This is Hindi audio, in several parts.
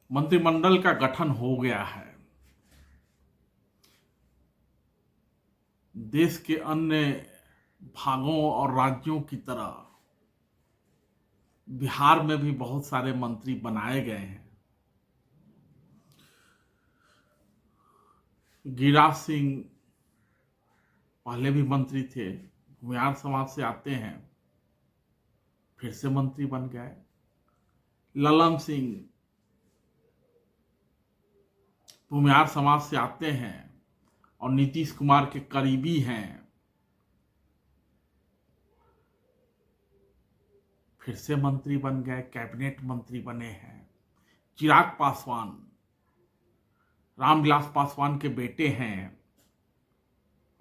मंत्रिमंडल का गठन हो गया है। देश के अन्य भागों और राज्यों की तरह बिहार में भी बहुत सारे मंत्री बनाए गए हैं। गिरिराज सिंह पहले भी मंत्री थे, भूमिहार समाज से आते हैं, फिर से मंत्री बन गए। ललन सिंह भूमिहार समाज से आते हैं और नीतीश कुमार के करीबी हैं, फिर से मंत्री बन गए, कैबिनेट मंत्री बने हैं। चिराग पासवान रामविलास पासवान के बेटे हैं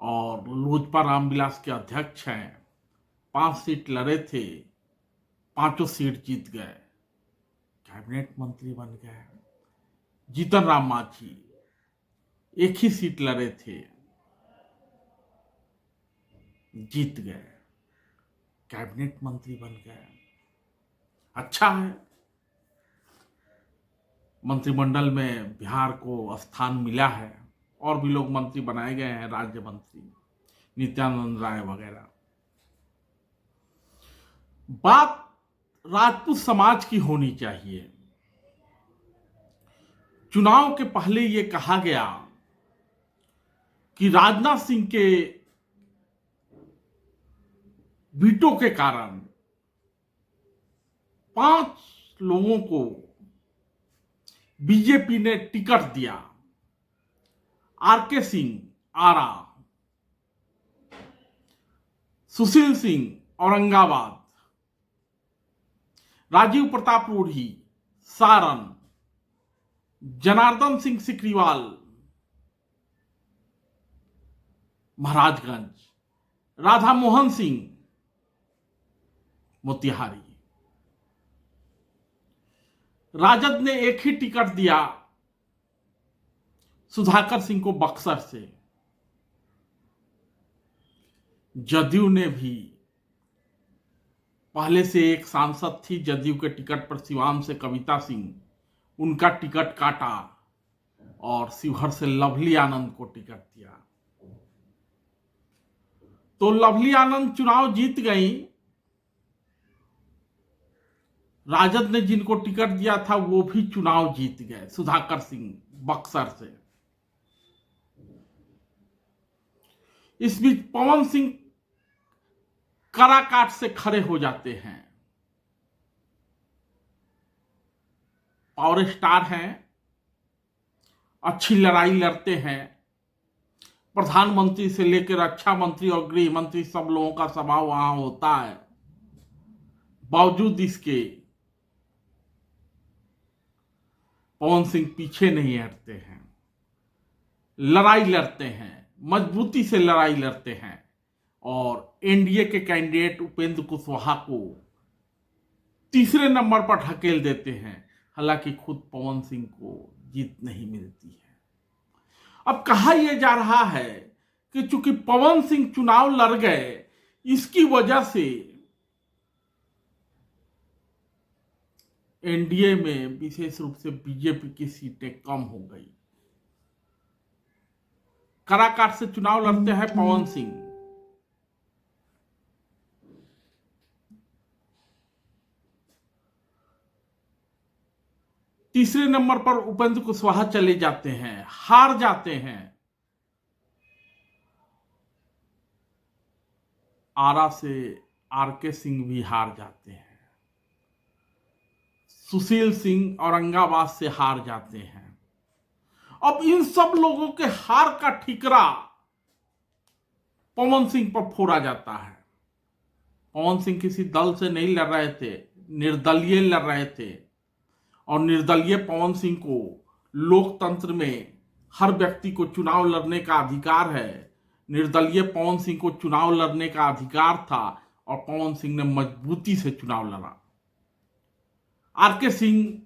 और लोजपा रामविलास के अध्यक्ष हैं। 5 सीट लड़े थे, 5 सीट जीत गए, कैबिनेट मंत्री बन गए। जीतन राम मांझी 1 ही सीट लड़े थे, जीत गए, कैबिनेट मंत्री बन गए। अच्छा है, मंत्रिमंडल में बिहार को स्थान मिला है। और भी लोग मंत्री बनाए गए हैं, राज्य मंत्री, नित्यानंद राय वगैरह। बात राजपूत समाज की होनी चाहिए। चुनाव के पहले यह कहा गया कि राजनाथ सिंह के वीटो के कारण 5 लोगों को बीजेपी ने टिकट दिया। आरके सिंह आरा, सुशील सिंह औरंगाबाद, राजीव प्रताप रूढ़ी सारण, जनार्दन सिंह सिकरीवाल महाराजगंज, राधा मोहन सिंह मोतिहारी। राजद ने 1 ही टिकट दिया, सुधाकर सिंह को बक्सर से। जदयू ने भी पहले से एक सांसद थी जदयू के टिकट पर सिवान से कविता सिंह, उनका टिकट काटा और शिवहर से लवली आनंद को टिकट दिया। तो लवली आनंद चुनाव जीत गई। राजद ने जिनको टिकट दिया था वो भी चुनाव जीत गए, सुधाकर सिंह बक्सर से। इस बीच पवन सिंह काराकाट से खड़े हो जाते हैं। पावर स्टार हैं, अच्छी लड़ाई लड़ते हैं, प्रधानमंत्री से लेकर रक्षा मंत्री और गृह मंत्री सब लोगों का स्वभाव वहां होता है। बावजूद इसके पवन सिंह पीछे नहीं हटते हैं, लड़ाई लड़ते हैं, मजबूती से लड़ाई लड़ते हैं और एनडीए के कैंडिडेट उपेंद्र कुशवाहा को तीसरे नंबर पर ढकेल देते हैं। हालांकि खुद पवन सिंह को जीत नहीं मिलती है। अब कहा यह जा रहा है कि चूंकि पवन सिंह चुनाव लड़ गए, इसकी वजह से एनडीए में विशेष रूप से बीजेपी की सीटें कम हो गई। काराकाट से चुनाव लड़ते हैं पवन सिंह। तीसरे नंबर पर उपेंद्र कुशवाहा चले जाते हैं, हार जाते हैं। आरा से आरके सिंह भी हार जाते हैं। सुशील सिंह औरंगाबाद से हार जाते हैं। अब इन सब लोगों के हार का ठिकरा पवन सिंह पर फोड़ा जाता है। पवन सिंह किसी दल से नहीं लड़ रहे थे, निर्दलीय लड़ रहे थे और निर्दलीय पवन सिंह को लोकतंत्र में हर व्यक्ति को चुनाव लड़ने का अधिकार है। निर्दलीय पवन सिंह को चुनाव लड़ने का अधिकार था और पवन सिंह ने मजबूती से चुनाव लड़ा। आरके सिंह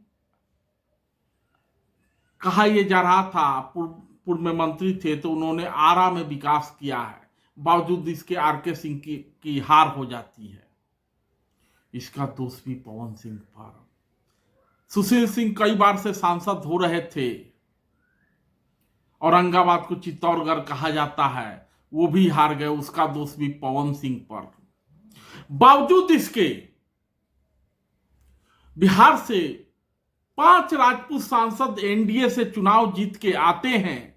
कहा यह जा रहा था, पूर्व में मंत्री थे तो उन्होंने आरा में विकास किया है, बावजूद इसके आरके सिंह की हार हो जाती है। इसका दोष भी पवन सिंह पर सुशील सिंह कई बार से सांसद हो रहे थे। औरंगाबाद को चित्तौड़गढ़ कहा जाता है, वो भी हार गए, उसका दोष भी पवन सिंह पर। बावजूद इसके बिहार से 5 राजपूत सांसद एनडीए से चुनाव जीत के आते हैं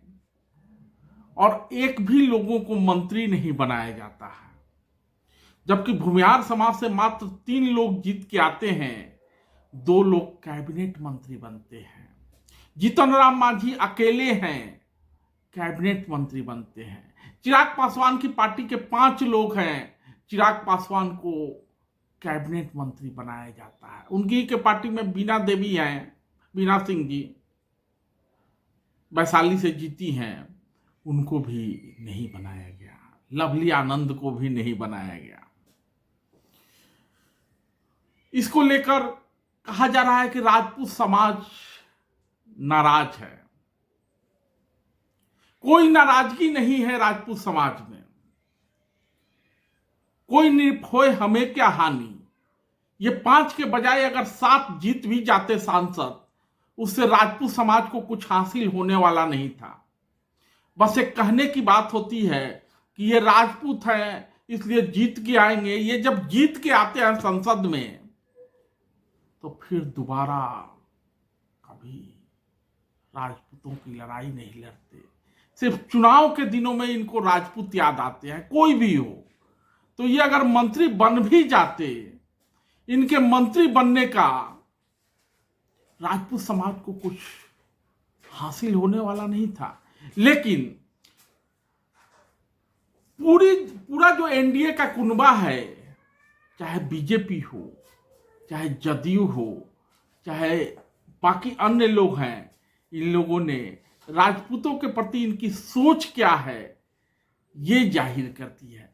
और एक भी लोगों को मंत्री नहीं बनाया जाता है, जबकि भूमिहार समाज से मात्र 3 लोग जीत के आते हैं, 2 लोग कैबिनेट मंत्री बनते हैं। जीतन राम मांझी अकेले हैं, कैबिनेट मंत्री बनते हैं। चिराग पासवान की पार्टी के 5 लोग हैं, चिराग पासवान को कैबिनेट मंत्री बनाया जाता है। उनकी के पार्टी में बीना देवी हैं, बीना सिंह जी वैशाली से जीती हैं, उनको भी नहीं बनाया गया। लवली आनंद को भी नहीं बनाया गया। इसको लेकर कहा जा रहा है कि राजपूत समाज नाराज है। कोई नाराजगी नहीं है राजपूत समाज में। कोई निर्भय हमें क्या हानि। ये 5 के बजाय अगर 7 जीत भी जाते सांसद, उससे राजपूत समाज को कुछ हासिल होने वाला नहीं था। बस एक कहने की बात होती है कि ये राजपूत हैं इसलिए जीत के आएंगे। ये जब जीत के आते हैं संसद में तो फिर दोबारा कभी राजपूतों की लड़ाई नहीं लड़ते। सिर्फ चुनाव के दिनों में इनको राजपूत याद आते हैं, कोई भी हो। तो ये अगर मंत्री बन भी जाते, इनके मंत्री बनने का राजपूत समाज को कुछ हासिल होने वाला नहीं था। लेकिन पूरा जो एनडीए का कुनबा है, चाहे बीजेपी हो, चाहे जदयू हो, चाहे बाकी अन्य लोग हैं, इन लोगों ने राजपूतों के प्रति इनकी सोच क्या है ये जाहिर करती है।